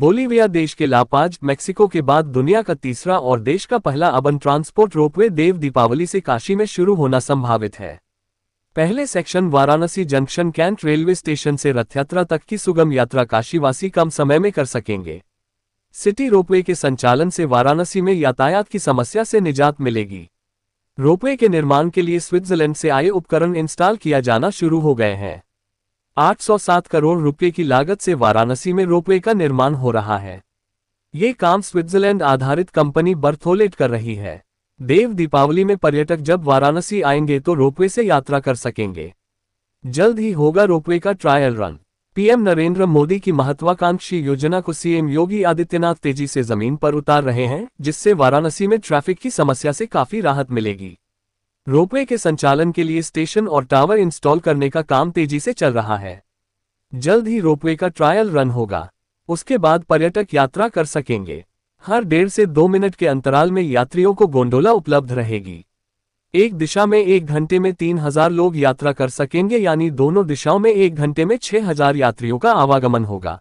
Bolivia देश के La Paz, Mexico के बाद दुनिया का तीसरा और देश का पहला urban transport ropeway Dev Deepawali से काशी में शुरू होना संभावित है। पहले section Varanasi junction cantt railway station से रथ यात्रा तक की सुगम यात्रा काशीवासी कम समय में कर सकेंगे। सिटी रोपवे के संचालन से वाराणसी में यातायात की समस्या से निजात मिलेगी। रोपवे के निर्माण के लिए स्विट्जरलैंड से आए उपकरण इंस्टॉल किया जाना शुरू हो गए हैं। 807 करोड़ रुपए की लागत से वाराणसी में रोपवे का निर्माण हो रहा है। ये काम स्विट्जरलैंड आधारित कंपनी बर्थोलेट कर रही है। देव दीपावली में पर्यटक जब वाराणसी आएंगे तो रोपवे से यात्रा कर सकेंगे। जल्द ही होगा रोपवे का trial run. PM Narendra Modi की महत्वाकांक्षी योजना को सीएम योगी आदित्यनाथ तेजी से जमीन पर उतार रहे हैं, जिससे वाराणसी में ट्रैफिक की समस्या से काफी राहत मिलेगी। रोपवे के संचालन के लिए स्टेशन और टावर इंस्टॉल करने का काम तेजी से चल रहा है। जल्द ही रोपवे का ट्रायल रन होगा। उसके बाद पर्यटक यात्रा कर सकेंगे। हर 1.5 से 2 मिनट के अंतराल में यात्रियों को गोंडोला उपलब्ध रहेगी। एक दिशा में 1 घंटे में 3000 लोग यात्रा कर सकेंगे, यानी दोनों दिशाओं में 1 घंटे में 6000 यात्रियों का आवागमन होगा।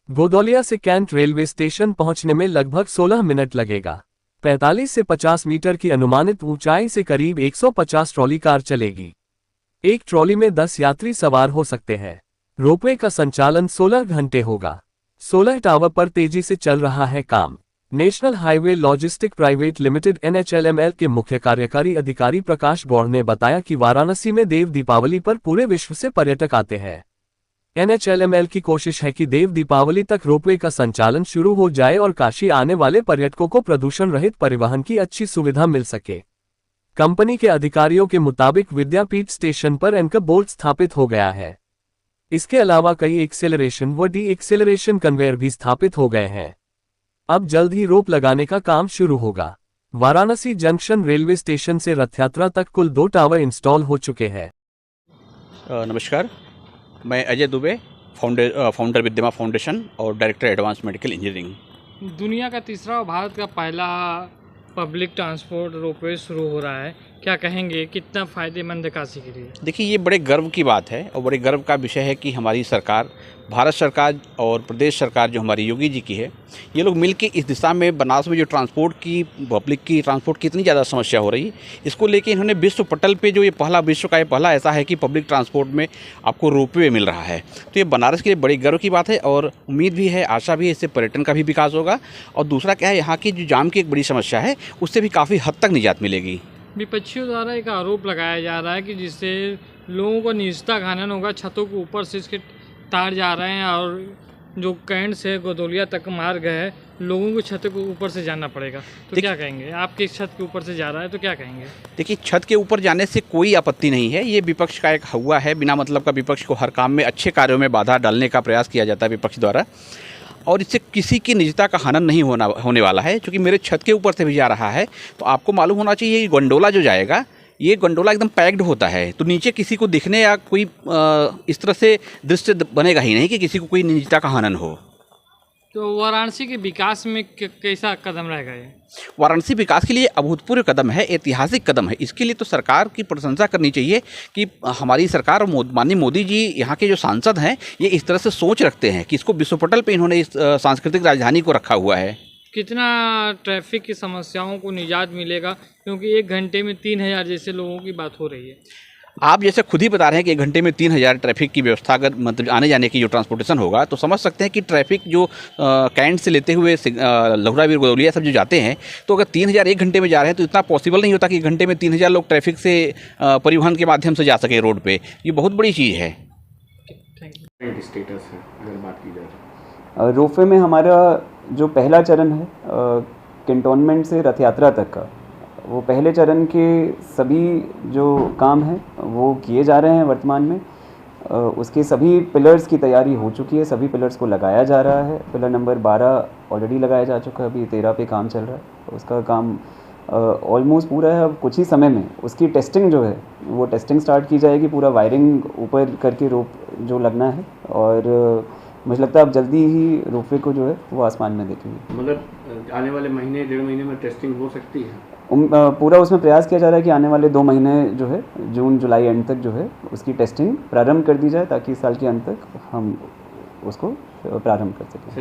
गोदौलिया से कैंट रेलवे स्टेशन पहुंचने में लगभग 16 मिनट लगेगा। 45 से 50 मीटर की अनुमानित ऊंचाई से करीब 150 ट्रॉली कार चलेगी। एक ट्रॉली में 10 यात्री सवार हो सकते हैं। रोपवे का संचालन 16 घंटे होगा। 16 टावर पर तेजी से चल रहा है काम। National highway logistic private limited NHLML के मुख्य कार्यकारी अधिकारी प्रकाश गौड़ ने बताया कि वाराणसी में देव दीपावली पर पूरे विश्व से पर्यटक आते हैं। NHLML की कोशिश है कि देव दीपावली तक रोपवे का संचालन शुरू हो जाए और काशी आने वाले पर्यटकों को प्रदूषण रहित परिवहन की अच्छी सुविधा मिल सके। कंपनी के अधिकारियों के मुताबिक विद्यापीठ स्टेशन पर एंकर बोर्ड स्थापित हो गया है। इसके अलावा कई एक्सेलरेशन व डी एक्सेलरेशन कन्वेयर भी स्थापित हो गए हैं। अब जल्द ही रोप लगाने का काम शुरू होगा। वाराणसी जंक्शन रेलवे स्टेशन से रथ यात्रा तक कुल 2 टावर इंस्टॉल हो चुके हैं। नमस्कार, मैं अजय दुबे, फाउंडर विद्यमा फाउंडेशन और डायरेक्टर एडवांस मेडिकल इंजीनियरिंग। दुनिया का तीसरा और भारत का पहला पब्लिक ट्रांसपोर्ट रोपवे शुरू हो रहा है, क्या कहेंगे, कितना फ़ायदेमंद है काशी के लिए? देखिए, ये बड़े गर्व की बात है और बड़े गर्व का विषय है कि हमारी सरकार, भारत सरकार और प्रदेश सरकार जो हमारी योगी जी की है, ये लोग मिलके इस दिशा में बनारस में जो ट्रांसपोर्ट की, पब्लिक की ट्रांसपोर्ट की इतनी ज़्यादा समस्या हो रही है, इसको लेके इन्होंने विश्व पटल पे जो ये पहला, विश्व का ये पहला ऐसा है कि पब्लिक ट्रांसपोर्ट में आपको रोपवे मिल रहा है। तो ये बनारस के लिए बड़ी गर्व की बात है और उम्मीद भी है, आशा भी है, इससे पर्यटन का भी विकास होगा। और दूसरा क्या है, यहाँ की जो जाम की एक बड़ी समस्या है, उससे भी काफ़ी हद तक निजात मिलेगी। विपक्षियों द्वारा एक आरोप लगाया जा रहा है कि जिससे लोगों को निजता खनन होगा, छतों के ऊपर से इसके तार जा रहे हैं और जो कैंट से गोदौलिया तक मार्ग है, लोगों को छत के ऊपर से जाना पड़ेगा। तो क्या कहेंगे? आपके छत के ऊपर से जा रहा है तो क्या कहेंगे? देखिए, छत के ऊपर जाने से कोई आपत्ति नहीं है। ये विपक्ष का एक हवा है, बिना मतलब का विपक्ष को हर काम में, अच्छे कार्यों में बाधा डालने का प्रयास किया जाता है विपक्ष द्वारा, और इससे किसी की निजता का हनन नहीं होने वाला है। क्योंकि मेरे छत के ऊपर से भी जा रहा है तो आपको मालूम होना चाहिए, ये गोंडोला जो जाएगा, ये गोंडोला एकदम पैक्ड होता है, तो नीचे किसी को दिखने या कोई इस तरह से दृश्य बनेगा ही नहीं कि किसी को कोई निजता का हनन हो। तो वाराणसी के विकास में कैसा कदम रहेगा ये? वाराणसी विकास के लिए अभूतपूर्व कदम है, ऐतिहासिक कदम है। इसके लिए तो सरकार की प्रशंसा करनी चाहिए कि हमारी सरकार और माननीय मोदी जी, यहाँ के जो सांसद हैं, ये इस तरह से सोच रखते हैं कि इसको विश्व पटल पे इन्होंने इस सांस्कृतिक राजधानी को रखा हुआ है। कितना ट्रैफिक की समस्याओं को निजात मिलेगा, क्योंकि 1 घंटे में 3000 जैसे लोगों की बात हो रही है। आप जैसे खुद ही बता रहे हैं कि 1 घंटे में 3000 ट्रैफिक की व्यवस्था, अगर मतलब आने जाने की जो ट्रांसपोर्टेशन होगा, तो समझ सकते हैं कि ट्रैफिक जो कैंट से लेते हुए लहुरावीर गोदौलिया सब जो जाते हैं, तो अगर 3000 1 घंटे में जा रहे हैं तो इतना पॉसिबल नहीं होता कि 1 घंटे में 3000 लोग ट्रैफिक से परिवहन के माध्यम से जा सके रोड पे। ये बहुत बड़ी चीज़ है। स्टेटस है अगर बात की जाए, रोपवे में हमारा जो पहला चरण है कैंटोनमेंट से रथ यात्रा तक का, वो पहले चरण के सभी जो काम हैं वो किए जा रहे हैं वर्तमान में। उसके सभी पिलर्स की तैयारी हो चुकी है, सभी पिलर्स को लगाया जा रहा है। पिलर नंबर 12 ऑलरेडी लगाया जा चुका है, अभी 13 पे काम चल रहा है। उसका काम ऑलमोस्ट पूरा है। अब कुछ ही समय में उसकी टेस्टिंग जो है वो टेस्टिंग स्टार्ट की जाएगी। पूरा वायरिंग ऊपर करके रोप जो लगना है, और मुझे लगता है अब जल्दी ही रोपवे को जो है वो आसमान में देखेंगे। मतलब आने वाले महीने 1.5 महीने में टेस्टिंग हो सकती है? पूरा उसमें प्रयास किया जा रहा है कि आने वाले 2 महीने जो है, जून जुलाई एंड तक जो है उसकी टेस्टिंग प्रारंभ कर दी जाए, ताकि इस साल के अंत तक हम उसको प्रारंभ कर सकें।